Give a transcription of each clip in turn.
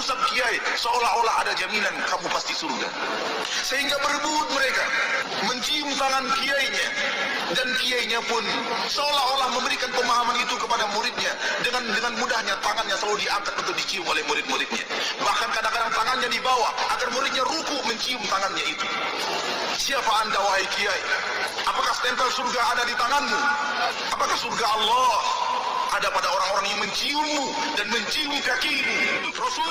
mengusap kiai seolah-olah ada jaminan kamu pasti surga. Sehingga berebut mereka mencium tangan kiainya, dan kiainya pun seolah-olah memberikan pemahaman itu kepada muridnya. Dengan mudahnya tangannya selalu diangkat untuk dicium oleh murid-muridnya. Bahkan kadang-kadang tangannya dibawa agar muridnya ruku mencium tangannya itu. Siapa anda wahai kiai? Apakah stempel surga ada di tanganmu? Apakah surga Allah ada pada orang-orang yang menciummu dan mencium kakimu? Rasul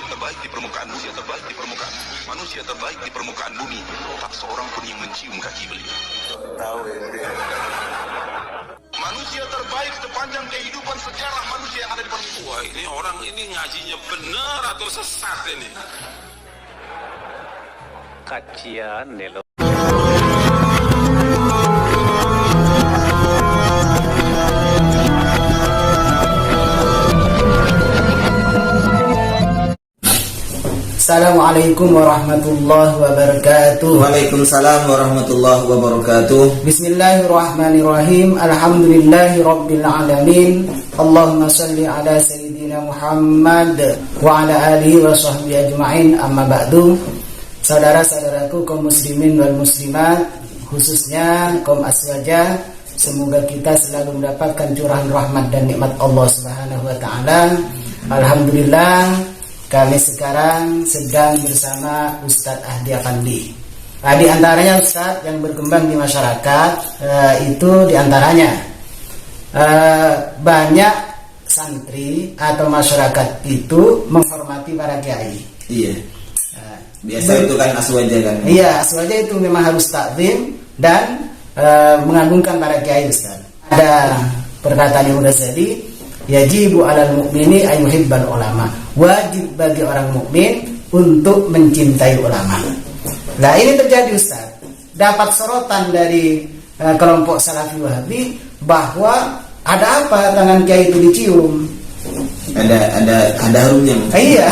terbaik di permukaan bumi, terbaik di permukaan manusia, terbaik di permukaan bumi. Tak seorang pun yang mencium kaki beliau. Tahu ya. Manusia terbaik sepanjang kehidupan sejarah manusia yang ada di permukaan. Wah, ini orang ini ngajinya benar atau sesat ini? Kajian Nelo. Assalamualaikum warahmatullahi wabarakatuh. Waalaikumsalam warahmatullahi wabarakatuh. Bismillahirrahmanirrahim. Alhamdulillahi rabbil alamin. Allahumma salli ala sayyidina Muhammad wa ala alihi wa sahbihi ajma'in. Amma ba'du. Saudara-saudaraku kaum muslimin wal muslimat, khususnya kaum aswaja, semoga kita selalu mendapatkan curahan rahmat dan nikmat Allah Subhanahu wa taala. Alhamdulillah, kami sekarang sedang bersama Ustadz Ahdi Afandi. Di antaranya Ustadz yang berkembang di masyarakat, itu diantaranya banyak santri atau masyarakat itu menghormati para kiai. Iya. Biasa itu kan aswaja kan. Iya, aswaja itu memang harus takzim dan mengagungkan para kiai Ustadz. Ada perkataan Imam Ghazali, yajibu alal mu'mini ayyuhibbal ulama. Wajib bagi orang mukmin untuk mencintai ulama. Nah, ini terjadi Ustaz. Dapat sorotan dari kelompok Salafi Wahabi bahwa ada apa tangan kiai itu dicium? Ada harumnya. Iya.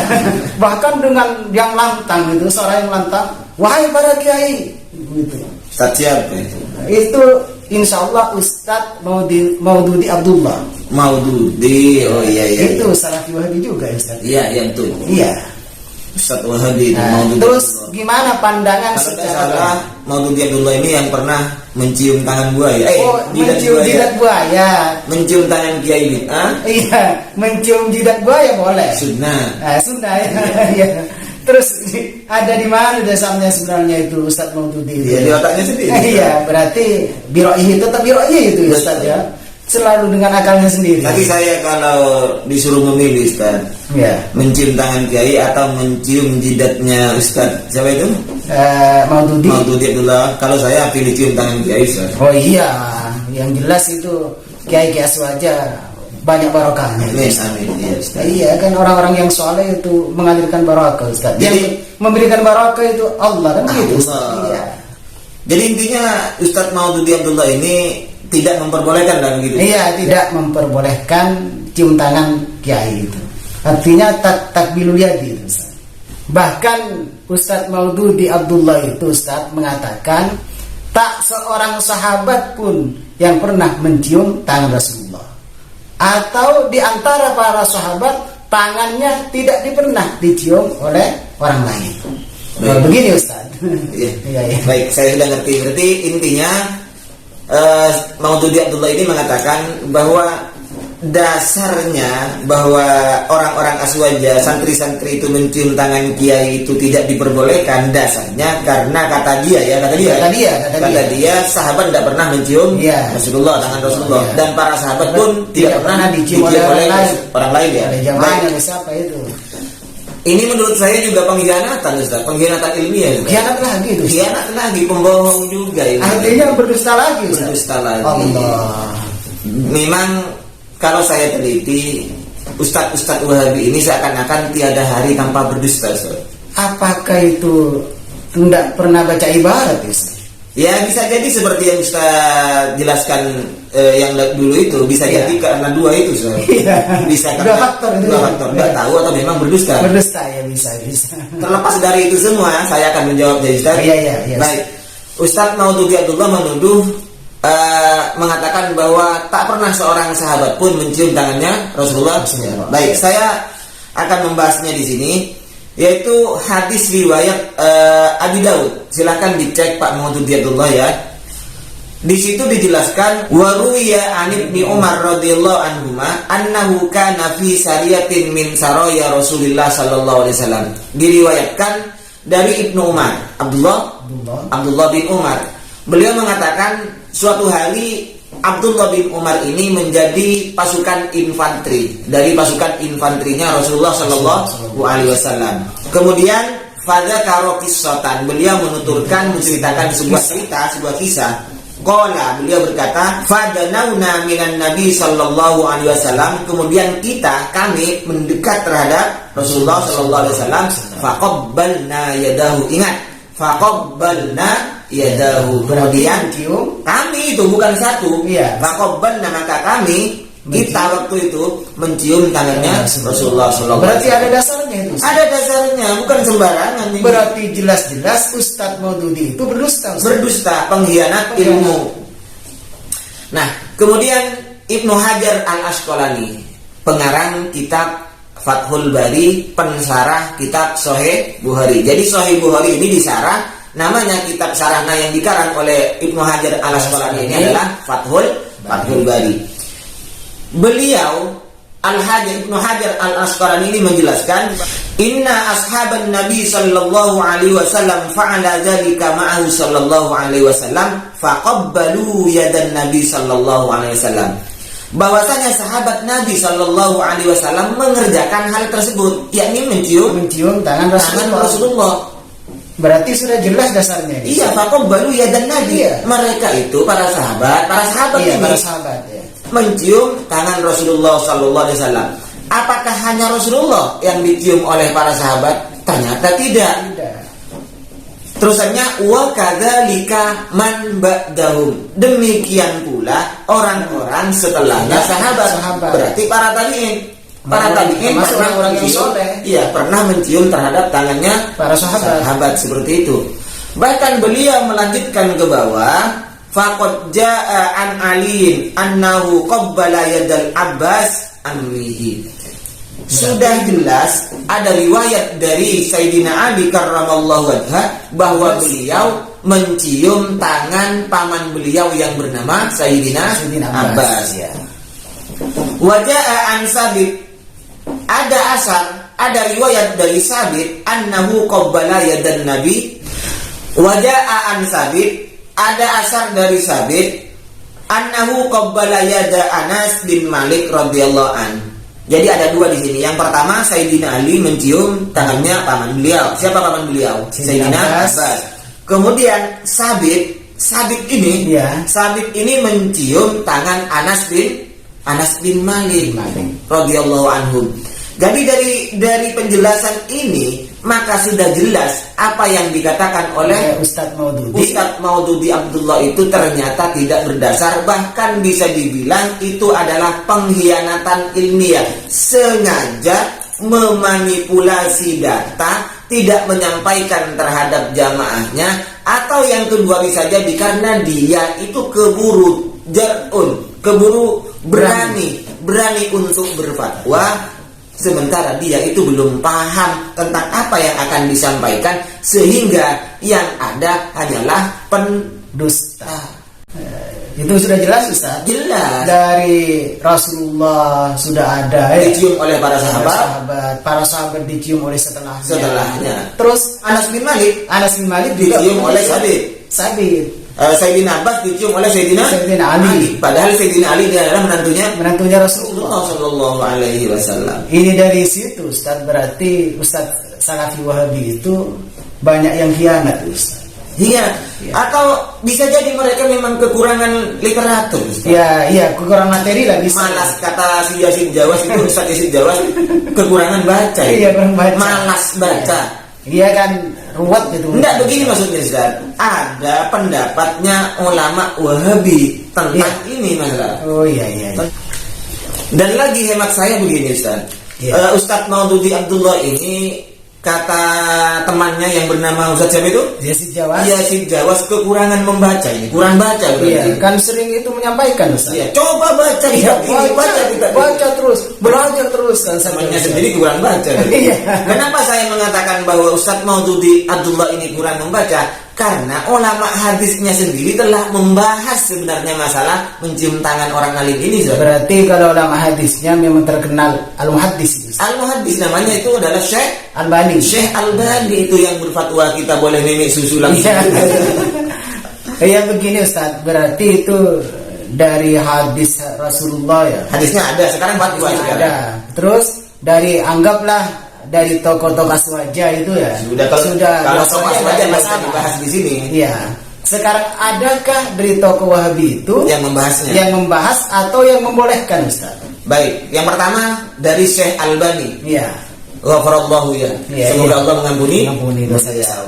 Bahkan dengan yang lantang itu, suara yang lantang, wahai para kiai, gitu. Ustaz siapa itu? Itu insyaallah Ustadz Maududi Abdullah. Maududi, oh iya. Itu Salafi Wahabi juga Ustadz. Iya betul. Iya. Ustaz Wahabi itu Maududi. Terus gimana pandangan kalau secara salah, Maududi Abdullah ini yang pernah mencium tangan buaya. Mencium jidat buaya. Mencium tangan kiai bid'ah. Iya, mencium jidat buaya boleh. Sunnah. Sunnah ya. Iya. Terus ada di mana dasarnya sebenarnya itu Ustadz Maududi? Iya, di otaknya sendiri. Iya, berarti biro'i tetap biro'i itu Ustadz ya. Selalu dengan akalnya sendiri. Tapi saya kalau disuruh memilih Ustaz, ya, mencium tangan kiai atau mencium jidatnya Ustaz siapa itu? Maududi Abdullah. Kalau saya pilih cium tangan kiai Ustaz. Oh iya, yang jelas itu kiai aswaja banyak barokahnya. Amin. Iya Ustaz. Iya kan, orang-orang yang soleh itu mengalirkan barokah Ustaz. Jadi memberikan barokah itu Allah kan gitu. Iya. Jadi intinya Ustaz Maududi Abdullah ini tidak memperbolehkan dan begitu. Iya, tidak memperbolehkan cium tangan kiai itu. Artinya takbilul yadi itu Ustaz. Bahkan Ustaz Maududi Abdullah itu Ustaz mengatakan tak seorang sahabat pun yang pernah mencium tangan Rasulullah. Atau di antara para sahabat tangannya tidak pernah dicium oleh orang lain. Begini Ustaz. Iya. Baik, saya sudah ngerti. Berarti intinya Maududi Abdullah ini mengatakan bahwa dasarnya bahwa orang-orang aswaja, santri-santri itu mencium tangan kiai itu tidak diperbolehkan, dasarnya karena kata dia sahabat tidak pernah mencium Rasulullah, tangan Rasulullah, dan para sahabat pun tidak pernah dicium oleh orang lain ya. Ada jamaahnya siapa itu? Ini menurut saya juga pengkhianatan Ustaz, pengkhianatan ilmiah. Khianat lagi, pembohong juga ini. Artinya berdusta lagi Ustaz. Berdusta lagi. Allah. Memang kalau saya teliti, Ustaz Wahabi ini seakan-akan tiada hari tanpa berdusta Ustaz. Apakah itu tidak pernah baca ibarat Ustaz? Ya bisa jadi seperti yang Ustaz jelaskan yang dulu itu, bisa jadi karena dua itu Ustaz. Bisa karena dua faktor. Tidak tahu atau memang berdusta. Berdusta ya, bisa. Terlepas dari itu semua, saya akan menjawab ya Ustaz. Iya. Baik, Ustaz Maududi Abdullah menuduh mengatakan bahwa tak pernah seorang sahabat pun mencium tangannya Rasulullah. Baik, saya akan membahasnya di sini, yaitu hadis riwayat Abi Daud. Silakan dicek Pak Maududi Abdullah ya. Di situ dijelaskan waruya an Ibnu Umar radhiyallahu anhuma annahu kana fi sariyatin min saraya Rasulillah sallallahu alaihi wasallam. Diriwayatkan dari Ibnu Umar, Abdullah bin Umar. Beliau mengatakan suatu hari Abdullah bin Umar ini menjadi pasukan infanteri dari pasukan infanterinya Rasulullah sallallahu alaihi wasallam. Kemudian fadzakara qissatan, beliau menuturkan menceritakan sebuah kisah. Qala, beliau berkata, fadanauna minan nabi sallallahu alaihi wasallam, kemudian kami mendekat terhadap Rasulullah sallallahu alaihi wasallam, faqabbalna yadahu. Ingat, faqabbalna yadahu. Kemudian kami itu bukan satu. Faqabbalna, maka kita waktu itu mencium tangannya Rasulullah sallallahu alaihi wasallam. Berarti ada dasarnya itu. Ada dasarnya, bukan sembarangan ini. Berarti jelas-jelas Ustadz Maududi itu berdusta. Berdusta, pengkhianat ilmu. Nah, kemudian Ibnu Hajar Al-Asqalani, pengarang kitab Fathul Bari, pensarah kitab Sahih Bukhari. Jadi Sahih Bukhari ini disarah, namanya kitab sarahna yang dikarang oleh Ibnu Hajar Al-Asqalani ini adalah Fathul Bari. Beliau Ibnu Hajar Al-Asqalani ini menjelaskan, inna ashaban Nabi sallallahu alaihi wasallam fa'ala dzalika ma'ahu sallallahu alaihi wasallam faqabbalu yadan Nabi sallallahu alaihi wasallam. Bahwasanya sahabat Nabi sallallahu alaihi wasallam mengerjakan hal tersebut, yakni mencium tangan Rasulullah. Berarti sudah jelas dasarnya. Iya, faqabbalu yadan Nabi. Mereka itu para sahabat ini. Para sahabat ya. Mencium tangan Rasulullah sallallahu alaihi wasallam. Apakah hanya Rasulullah yang dicium oleh para sahabat? Ternyata tidak. Terusannya wa kadzalika man ba'dahum. Demikian pula orang-orang setelahnya sahabat. Berarti para tabi'in. Para tabi'in pernah orang yang soleh. Iya, pernah mencium terhadap tangannya para sahabat seperti itu. Bahkan beliau melanjutkan ke bawah, faqad jaa an aliin annahu qabbala yadal Abbas ammihi. Sudah jelas ada riwayat dari Sayyidina Ali karramallahu wajhah bahwa beliau mencium tangan paman beliau yang bernama Sayyidina Abbas ya. Wa jaa an Sabit, ada riwayat dari Sabit annahu qabbala yadan Nabi. Wa jaa an Sabit, ada asar dari Sabit annahu qabbala yada Anas bin Malik radhiyallahu an. Jadi ada dua di sini. Yang pertama Sayyidina Ali mencium tangannya paman beliau. Siapa paman beliau? Sayyidina Abbas. Kemudian Sabit ini mencium tangan Anas bin Malik radhiyallahu anhum. Jadi dari penjelasan ini maka sudah jelas apa yang dikatakan oleh Ustadz Maududi Abdullah itu ternyata tidak berdasar, bahkan bisa dibilang itu adalah pengkhianatan ilmiah, sengaja memanipulasi data, tidak menyampaikan terhadap jamaahnya, atau yang kedua bisa jadi karena dia itu keburu berani untuk berfatwa, sementara dia itu belum paham tentang apa yang akan disampaikan, sehingga yang ada hanyalah pendusta. Itu sudah jelas Ustaz? Jelas. Dari Rasulullah sudah ada dicium oleh para sahabat dicium oleh setelahnya. Terus Anas bin Malik dicium oleh Sabit. Sayyidina Abbas dicium oleh Sayyidina Ali. Padahal Sayyidina Ali dia adalah menantunya Rasulullah sallallahu alaihi wasallam. Ini dari situ Ustaz, berarti Ustaz Salafi Wahabi itu banyak yang khianat Ustaz. Iya. Atau bisa jadi mereka memang kekurangan literatur. Iya, kekurangan materi lah bisa. Malas, kata si Yazid Jawas itu, Ustaz Yazid Jawas, kekurangan baca. Iya, kurang baca. Malas baca. Dia kan ruwet gitu. Enggak begini maksudnya Ustaz. Ada pendapatnya ulama Wahabi tentang ini masalah. Oh iya. Dan lagi hemat saya begini Ustaz. Ustadz Maududi Abdullah ini kata temannya yang bernama Ustaz siapa itu? Yazid Jawas. Yazid Jawas kekurangan membaca ini, kurang baca berarti. Iya, kan sering itu menyampaikan Ustaz. Iya, coba baca kitab ini, baca kitab ini. Baca terus, belajar terus kan Temannya sendiri kurang baca. Iya. Kenapa saya mengatakan bahwa Ustaz Maududi Abdullah ini kurang membaca? Karena ulama hadisnya sendiri telah membahas sebenarnya masalah mencium tangan orang alim ini. Berarti kalau ulama hadisnya memang terkenal al-muhaddis. Al-muhaddis namanya itu adalah Syekh Albani. Syekh Albani itu yang berfatwa kita boleh nenek susu langsung. Iya begini Ustaz, berarti itu dari hadis Rasulullah ya. Hadisnya ada, sekarang fatwa sekarang. Ada. Terus dari anggaplah dari tokoh-tokoh aswaja itu ya. Kalau tokoh aswaja masih dibahas di sini. Iya. Sekarang adakah dari tokoh Wahabi itu yang membahasnya? Yang membahas atau yang membolehkan Ustaz? Baik, yang pertama dari Syekh Albani. Iya. Ghafarallahu ya. Semoga Allah mengampuni dosa-dosa.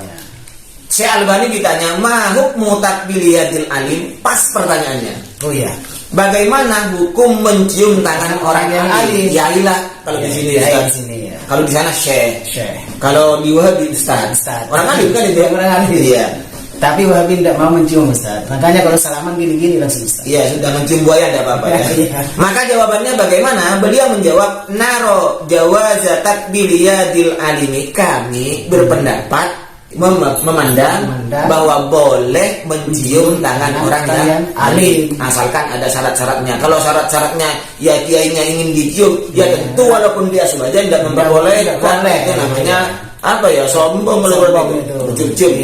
Syekh Albani ditanya, "Ma hukmu takbiliyadil alim?" Pas pertanyaannya. Oh iya. Bagaimana hukum mencium tangan orang yang alim? Yailah kalau di sini Ustaz. Ya. Kalau di sana Syekh. Kalau di Wahabi Ustaz. Orang alim kan itu? Orang alim. Iya. Tapi Wahabi tidak mau mencium Ustaz. Makanya kalau salaman gini-gini langsung Ustaz. Iya, sudah mencium buaya tidak apa-apa ya. Iya. Maka jawabannya bagaimana? Beliau menjawab, "Naro jawaza takbiliyadil alimi." Kami berpendapat memandang bahwa boleh mencium tangan orang yang alim asalkan ada syarat-syaratnya. Kalau syarat-syaratnya ya kiainya ingin dicium, ya tentu walaupun dia sengaja tidak memperbolehkan. Itu namanya apa ya, sombong itu cium.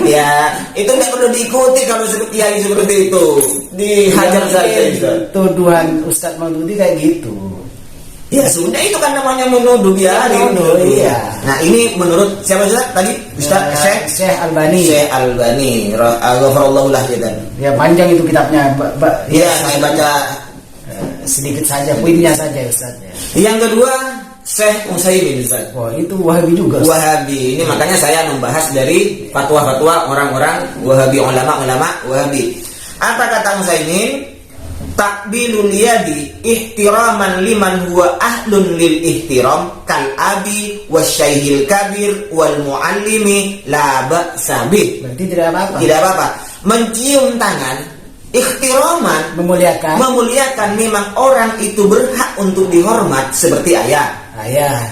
Ya itu tidak perlu diikuti. Kalau kiai seperti itu dihajar saja. Tuduhan Ustaz Maududi kayak gitu. Ya sudah, itu kan namanya menuduh biarin. Iya. Nah ini menurut siapa Ustaz tadi? Ustaz Syekh Albani. Syekh Albani. Ghafarallahu lah ya. Ya panjang itu kitabnya. Iya, saya baca sedikit saja, poinnya saja Ustaz. Yang kedua Syekh Utsaimin Ustaz. Wah, itu Wahabi juga Ustaz. Wahabi. Ini makanya saya membahas dari fatwa-fatwa orang-orang Wahabi, ulama-ulama Wahabi. Apa kata Utsaimin? Takbilul yadi ihtiraman liman huwa ahlun lil ihtiram kal abi wasyaikhil kabir wal muallimi la ba'sa bih. Berarti tidak apa-apa. Tidak apa-apa. Mencium tangan ihtiraman, memuliakan memang orang itu berhak untuk dihormat seperti ayah.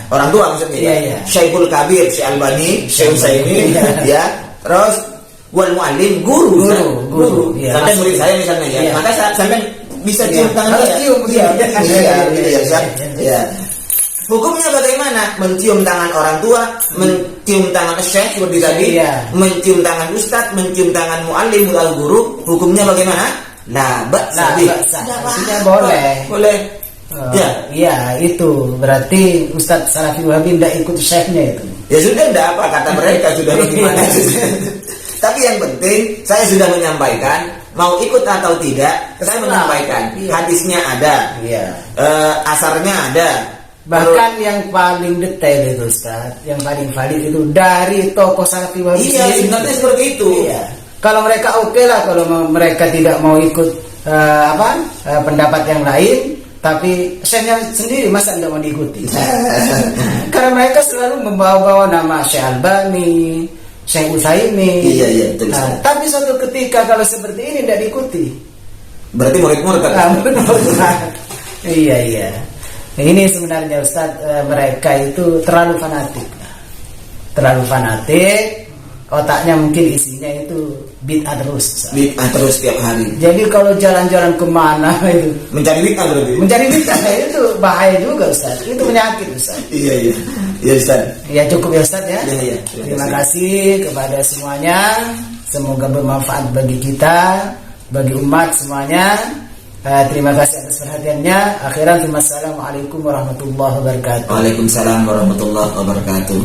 Orang tua maksudnya. Iya. Syaikhul kabir, Syekh Albani, Syekh Utsaimin ya. Terus wal muallim, guru. Ya, sampai murid saya misalnya ya. Maka sampai bisa cium tangan dia. Iya. Hukumnya bagaimana? Mencium tangan orang tua, mencium tangan syekh seperti tadi, mencium tangan ustadz, mencium tangan muallim atau guru. Hukumnya bagaimana? La ba'sa. Boleh. Iya, itu berarti Ustadz Salafi Wahabi tidak ikut syekhnya itu. Ya sudah, tidak apa kata mereka sudah bagaimana. Tapi yang penting saya sudah menyampaikan, mau ikut atau tidak, saya menyampaikan. Hadisnya ada, asarnya ada. Bahkan yang paling detail itu Ustaz, yang paling valid itu dari tokoh Salafi Wahabi. Iya, sebenarnya seperti itu. Iya. Kalau mereka oke lah, kalau mereka tidak mau ikut pendapat yang lain, tapi syekhnya sendiri masa tidak mau diikuti? Karena mereka selalu membawa-bawa nama Syekh Albani, Syekh Utsaimin. Iya, betul. Tapi suatu ketika kalau seperti ini tidak diikuti, berarti murid-murid kan? Iya. Ini sebenarnya Ustaz, mereka itu terlalu fanatik. Otaknya mungkin isinya itu bid'ah terus. Bid'ah terus setiap hari. Jadi kalau jalan-jalan kemana itu mencari bid'ah berarti. Mencari bid'ah itu bahaya juga Ustaz. Itu penyakit Ustaz. Iya Ustaz. Ya cukup ya Ustaz ya. Iya. Terima kasih kepada semuanya. Semoga bermanfaat bagi kita, bagi umat semuanya. Terima kasih atas perhatiannya. Akhiran, assalamualaikum warahmatullahi wabarakatuh. Waalaikumsalam warahmatullahi wabarakatuh.